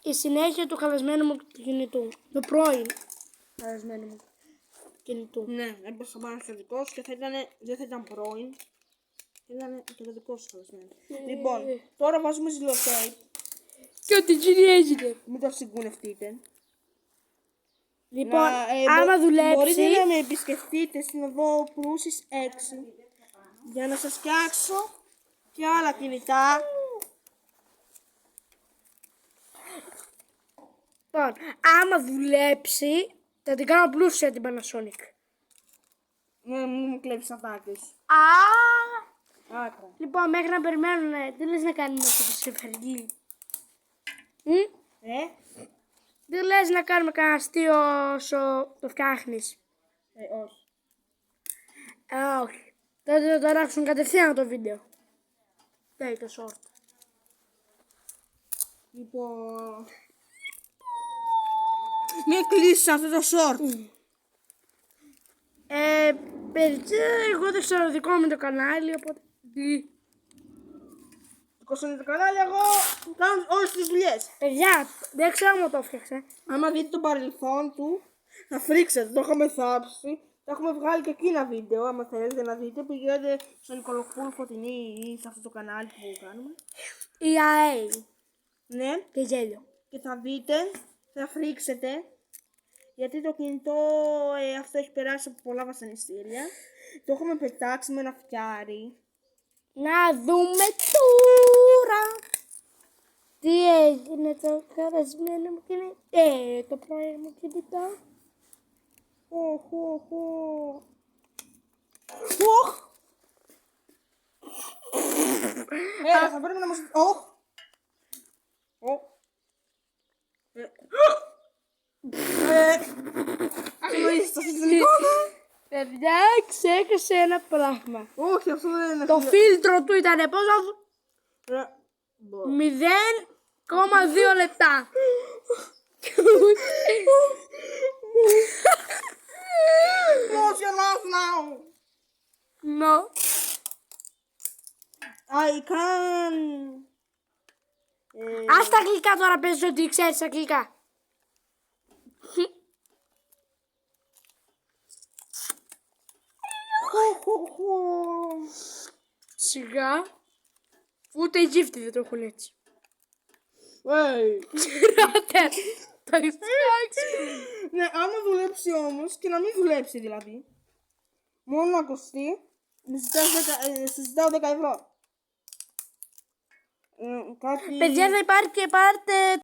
η συνέχεια του χαλασμένου μου κινητού. Το πρώην χαλασμένου μου κινητού. Ναι, έπεσα πάνω στο δικό σου και δεν θα ήταν πρώην. Ήταν και το δικό σου χαλασμένο. Λοιπόν, τώρα βάζουμε ζηλοτέιπ. Και ό,τι γίνει έγινε. Μην το συγκουνευτείτε. Λοιπόν, άμα δουλέψει. Μπορείτε να με επισκεφτείτε στην οδό Προύσης 6 για να σας φτιάξω και άλλα κινητά. Λοιπόν, άμα δουλέψει, θα την κάνω πλούσια την Panasonic. Ναι, μου κλέψεις ατάκες. Άκρα. Λοιπόν, μέχρι να περιμένουν, τι λες να κάνουμε αυτό το συμφεργγί. Τι λες να κάνουμε κανένα αστείο όσο το φτιάχνεις. Όχι. Όχι. Τότε θα το αλλάξουν κατευθείαν το βίντεο. Δεν το short. Λοιπόν... Μην κλείσεις αυτό το short. Παιδιά, εγώ δεν ξέρω δικό μου το κανάλι, οπότε... Δικό σου είναι το κανάλι, εγώ κάνω όλες τις δουλειές. Παιδιά, δεν ξέρω μου το έφτιαξε. Άμα δείτε το παρελθόν του, θα φρίξετε, το έχουμε θάψει. Τα έχουμε βγάλει και εκείνα βίντεο, άμα θέλετε να δείτε. Πηγαίνετε στο Νικολοπούλου Φωτεινή ή σε αυτό το κανάλι που κάνουμε. Η ΑΕ. Ναι, Και γέλιο. και θα δείτε, θα φρίξετε. Γιατί το κινητό αυτό έχει περάσει από πολλά βασανιστήρια. Το έχουμε πετάξει με ένα φτιάρι. Να δούμε τώρα. Τι έγινε το χαρασμένο μου κινητό. Το πρώην μου κινητό. Θα πρέπει να μας... Αχιλοείσαι, αυτή την εικόνα. Παιδιά, ξέχασε ένα πράγμα. Όχι, αυτό δεν είναι. Το φίλτρο του ήταν πόσο? 0,2 λεπτά. Close your mouth now. No. I can... Ας τα αγγλικά τώρα, πες ότι ξέρεις αγγλικά. Σιγά. Ούτε οι γύφτοι δεν το έχουν έτσι. Ξέρατε. Το έχεις φτιάξει. Ναι, άμα δουλέψει όμως και να μην δουλέψει δηλαδή. Μόνο να κοστεί, σας ζητάω 10 ευρώ. Κάτι... Παιδιά, θα υπάρχει και πάρτε